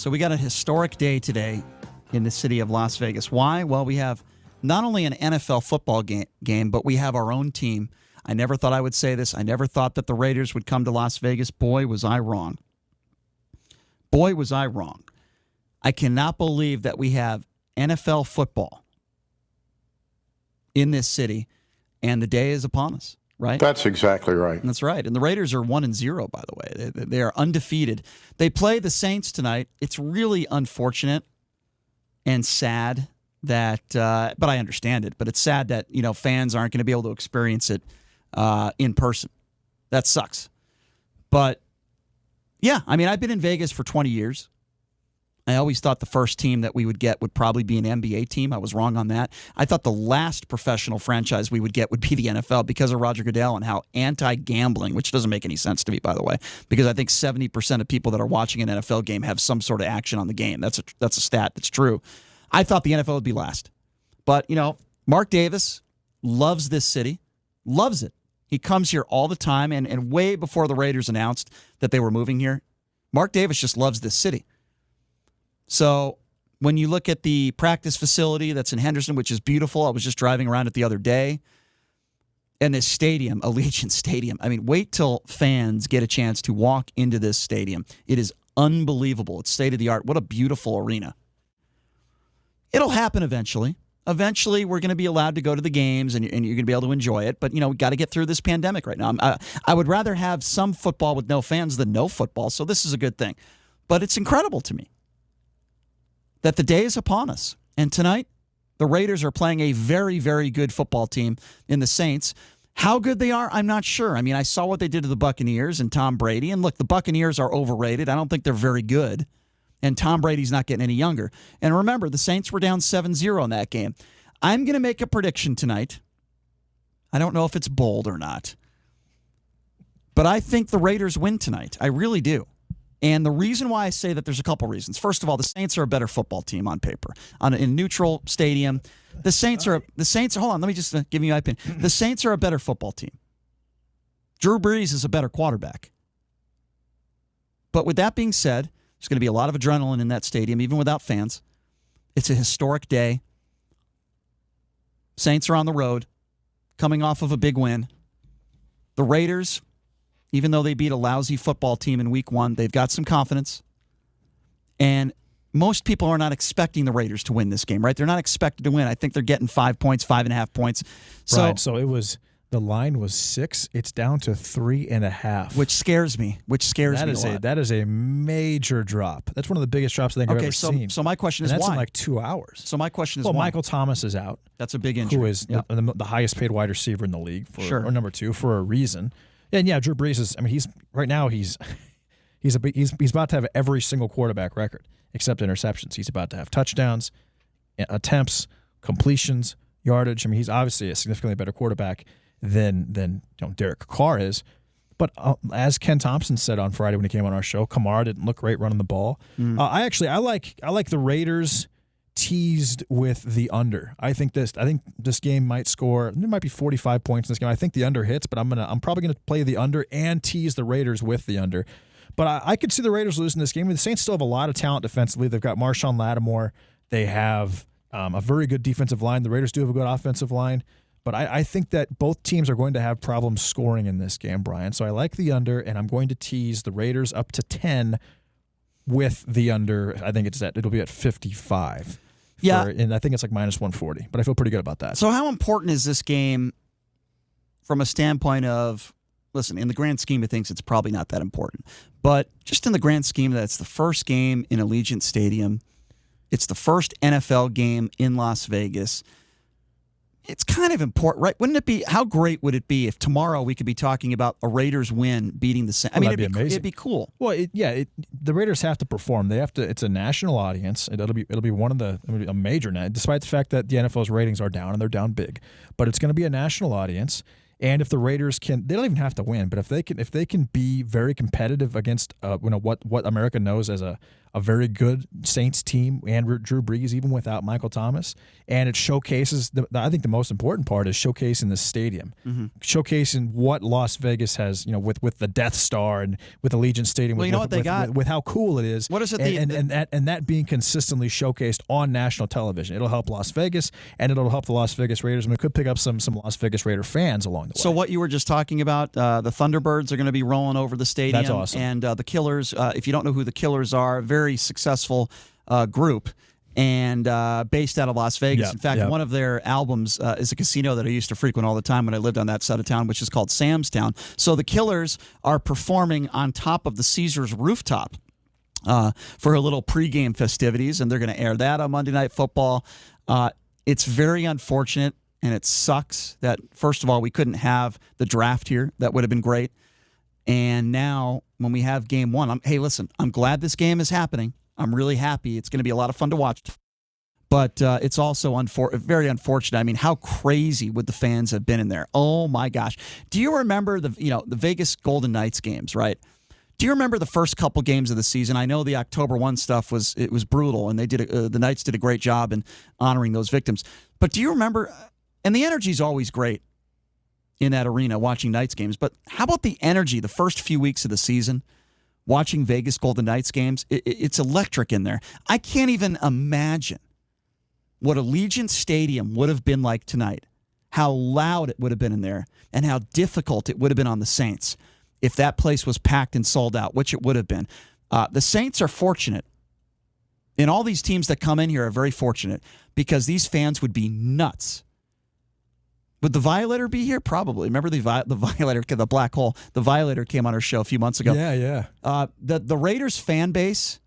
So we got a historic day today in the city of Las Vegas. Why? Well, we have not only an NFL football game, but we have our own team. I never thought I would say this. I never thought that the Raiders would come to Las Vegas. Boy, was I wrong. Boy, was I wrong. I cannot believe that we have NFL football in this city, and the day is upon us, right? That's exactly right. That's right. And the Raiders are 1-0, by the way. They are undefeated. They play the Saints tonight. It's really unfortunate and sad that, but I understand it, but it's sad that, fans aren't going to be able to experience it in person. That sucks. But, yeah, I've been in Vegas for 20 years. I always thought the first team that we would get would probably be an NBA team. I was wrong on that. I thought the last professional franchise we would get would be the NFL because of Roger Goodell and how anti-gambling, which doesn't make any sense to me, by the way, because I think 70% of people that are watching an NFL game have some sort of action on the game. That's a stat that's true. I thought the NFL would be last. But, Mark Davis loves this city, loves it. He comes here all the time, and way before the Raiders announced that they were moving here, Mark Davis just loves this city. So when you look at the practice facility that's in Henderson, which is beautiful, I was just driving around it the other day, and this stadium, Allegiant Stadium, wait till fans get a chance to walk into this stadium. It is unbelievable. It's state-of-the-art. What a beautiful arena. It'll happen eventually. Eventually, we're going to be allowed to go to the games, and you're going to be able to enjoy it. But, we've got to get through this pandemic right now. I would rather have some football with no fans than no football, so this is a good thing. But it's incredible to me that the day is upon us. And tonight, the Raiders are playing a very, very good football team in the Saints. How good they are, I'm not sure. I saw what they did to the Buccaneers and Tom Brady. And look, the Buccaneers are overrated. I don't think they're very good. And Tom Brady's not getting any younger. And remember, the Saints were down 7-0 in that game. I'm going to make a prediction tonight. I don't know if it's bold or not. But I think the Raiders win tonight. I really do. And the reason why I say that, there's a couple reasons. First of all, the Saints are a better football team on paper. In neutral stadium, the Saints, hold on, let me just give you my opinion. The Saints are a better football team. Drew Brees is a better quarterback. But with that being said, there's going to be a lot of adrenaline in that stadium, even without fans. It's a historic day. Saints are on the road, coming off of a big win. The Raiders, even though they beat a lousy football team in week 1, they've got some confidence. And most people are not expecting the Raiders to win this game, right? They're not expected to win. I think they're getting 5 points, 5.5 points. Right, so it was... The line was 6. It's down to 3.5, which scares me. That is a major drop. That's one of the biggest drops I think I've ever seen. So my question is why? That's in like 2 hours. So my question is why? Michael Thomas is out. That's a big injury. Who is the highest paid wide receiver in the league or number 2 for a reason. And yeah, Drew Brees is. He's right now. He's about to have every single quarterback record except interceptions. He's about to have touchdowns, attempts, completions, yardage. He's obviously a significantly better quarterback than Derek Carr is. But as Ken Thompson said on Friday when he came on our show, Kamara didn't look great running the ball. I like the Raiders teased with the under. I think this game might score. There might be 45 points in this game. I think the under hits, but I'm probably going to play the under and tease the Raiders with the under. But I could see the Raiders losing this game. The Saints still have a lot of talent defensively. They've got Marshawn Lattimore. They have a very good defensive line. The Raiders do have a good offensive line. But I think that both teams are going to have problems scoring in this game, Brian. So I like the under, and I'm going to tease the Raiders up to 10 with the under. I think it'll be at 55. And I think it's like minus 140. But I feel pretty good about that. So how important is this game from a standpoint of, listen, in the grand scheme of things, it's probably not that important. But just in the grand scheme that it's the first game in Allegiant Stadium, it's the first NFL game in Las Vegas. It's kind of important, right? Wouldn't it be? How great would it be if tomorrow we could be talking about a Raiders win beating the Saints? That'd be amazing. It'd be cool. Well, the Raiders have to perform. They have to. It's a national audience. It'll be a major night, despite the fact that the NFL's ratings are down and they're down big. But it's going to be a national audience. And if the Raiders they don't even have to win, but if they can be very competitive against what America knows as a a very good Saints team and Drew Brees, even without Michael Thomas. And it showcases, I think the most important part is showcasing the stadium, showcasing what Las Vegas has, with the Death Star and with Allegiant Stadium, well, with how cool it is. What is it? And that being consistently showcased on national television. It'll help Las Vegas, and it'll help the Las Vegas Raiders. And we could pick up some Las Vegas Raider fans along the way. So what you were just talking about, the Thunderbirds are going to be rolling over the stadium. That's awesome. And the Killers, if you don't know who the Killers are, very successful group and based out of Las Vegas. Yep, In fact, one of their albums is a casino that I used to frequent all the time when I lived on that side of town, which is called Sam's Town. So the Killers are performing on top of the Caesars rooftop for a little pregame festivities, and they're going to air that on Monday Night Football. It's very unfortunate, and it sucks that, first of all, we couldn't have the draft here. That would have been great. And now, when we have game one, I'm glad this game is happening. I'm really happy. It's going to be a lot of fun to watch. But it's also very unfortunate. I mean, how crazy would the fans have been in there? Oh, my gosh. Do you remember the Vegas Golden Knights games, right? Do you remember the first couple games of the season? I know the October 1 stuff was brutal, and the Knights did a great job in honoring those victims. But do you remember, and the energy's always great in that arena watching Knights games, but how about the energy the first few weeks of the season watching Vegas Golden Knights games? It's electric in there. I can't even imagine what Allegiant Stadium would have been like tonight, how loud it would have been in there, and how difficult it would have been on the Saints if that place was packed and sold out, which it would have been. The Saints are fortunate, and all these teams that come in here are very fortunate because these fans would be nuts. Would the Violator be here? Probably. Remember the Violator, the Black Hole? The Violator came on our show a few months ago. Yeah. The Raiders fan base,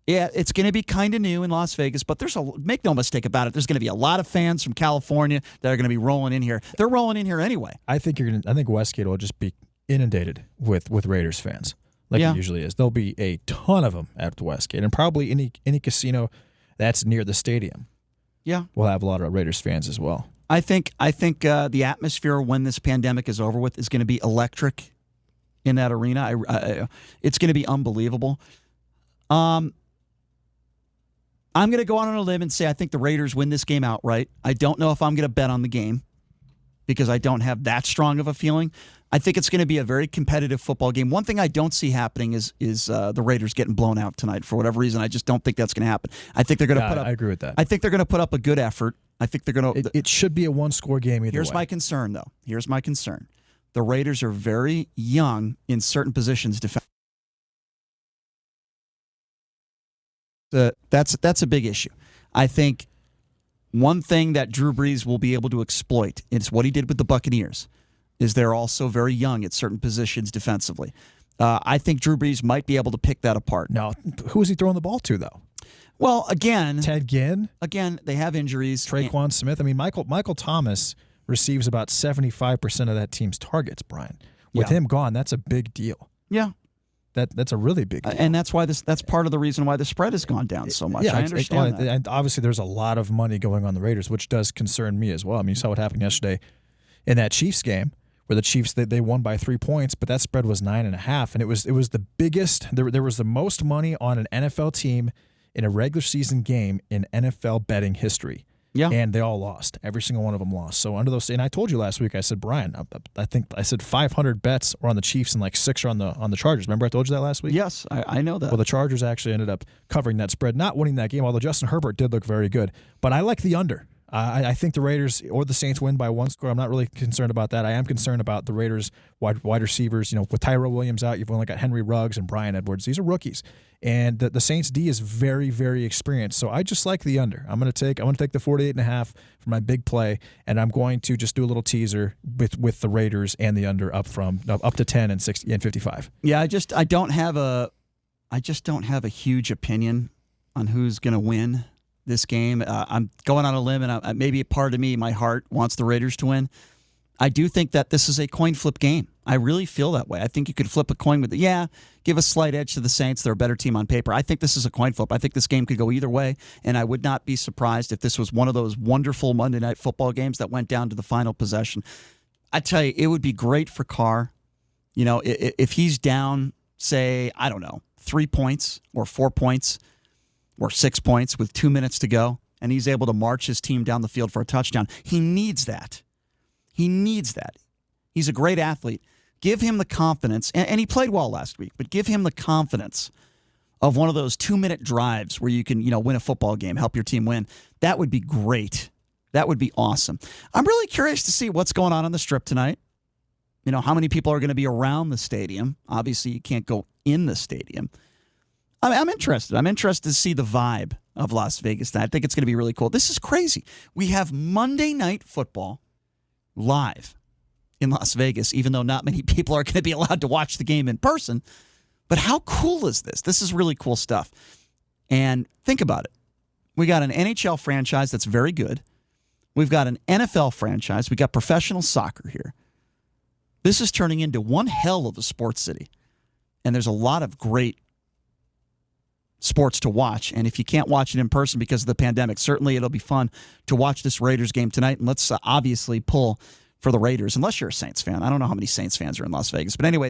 yeah, it's going to be kind of new in Las Vegas, but make no mistake about it, there's going to be a lot of fans from California that are going to be rolling in here. They're rolling in here anyway. I think Westgate will just be inundated with Raiders fans, like it usually is. There'll be a ton of them at Westgate, and probably any casino that's near the stadium. Yeah, will have a lot of Raiders fans as well. I think the atmosphere when this pandemic is over with is going to be electric in that arena. It's going to be unbelievable. I'm going to go out on a limb and say I think the Raiders win this game outright. I don't know if I'm going to bet on the game because I don't have that strong of a feeling. I think it's going to be a very competitive football game. One thing I don't see happening is the Raiders getting blown out tonight for whatever reason. I just don't think that's going to happen. I think they're going to put up. I agree with that. I think they're going to put up a good effort. I think they're going to. It should be a one-score game either way. Here's my concern, though. Here's my concern. The Raiders are very young in certain positions. That's a big issue. I think one thing that Drew Brees will be able to exploit is what he did with the Buccaneers. Is they're also very young at certain positions defensively. I think Drew Brees might be able to pick that apart. Now, who is he throwing the ball to, though? Well, again, Ted Ginn. Again, they have injuries. Traquan Smith. I mean, Michael Thomas receives about 75% of that team's targets, Brian. With him gone, that's a big deal. Yeah. That's a really big deal. And that's why that's part of the reason why the spread has gone down so much. Yeah, I understand that. And obviously there's a lot of money going on the Raiders, which does concern me as well. I mean, you saw what happened yesterday in that Chiefs game, where the Chiefs they won by 3 points, but that spread was 9.5, and it was the biggest. There was the most money on an NFL team in a regular season game in NFL betting history. Yeah, and they all lost. Every single one of them lost. So under those, and I told you last week, I said, Brian, I said 500 bets are on the Chiefs and like 6 are on the Chargers. Remember I told you that last week? Yes, I know that. Well, the Chargers actually ended up covering that spread, not winning that game, although Justin Herbert did look very good. But I like the under. I think the Raiders or the Saints win by 1 score. I'm not really concerned about that. I am concerned about the Raiders wide receivers. With Tyrell Williams out, you've only got Henry Ruggs and Bryan Edwards. These are rookies, and the Saints D is very, very experienced. So I just like the under. I'm going to take the 48.5 for my big play, and I'm going to just do a little teaser with the Raiders and the under up to 10 and 60 and 55. Yeah, I just don't have a huge opinion on who's going to win this game. I'm going on a limb, and maybe a part of me, my heart, wants the Raiders to win. I do think that this is a coin flip game. I really feel that way. I think you could flip a coin with it. Yeah, give a slight edge to the Saints. They're a better team on paper. I think this is a coin flip. I think this game could go either way, and I would not be surprised if this was one of those wonderful Monday Night Football games that went down to the final possession. I tell you, it would be great for Carr. If he's down, say, I don't know, 3 points or 4 points or 6 points with 2 minutes to go, and he's able to march his team down the field for a touchdown. He needs that. He needs that. He's a great athlete. Give him the confidence, and he played well last week, but give him the confidence of one of those 2-minute drives where you can, win a football game, help your team win. That would be great. That would be awesome. I'm really curious to see what's going on the Strip tonight. How many people are going to be around the stadium. Obviously, you can't go in the stadium. I'm interested. I'm interested to see the vibe of Las Vegas. I think it's going to be really cool. This is crazy. We have Monday Night Football live in Las Vegas, even though not many people are going to be allowed to watch the game in person. But how cool is this? This is really cool stuff. And think about it. We got an NHL franchise that's very good. We've got an NFL franchise. We got professional soccer here. This is turning into one hell of a sports city. And there's a lot of great sports to watch. And if you can't watch it in person because of the pandemic, certainly it'll be fun to watch this Raiders game tonight. And let's obviously pull for the Raiders, unless you're a Saints fan. I don't know how many Saints fans are in Las Vegas. But anyway,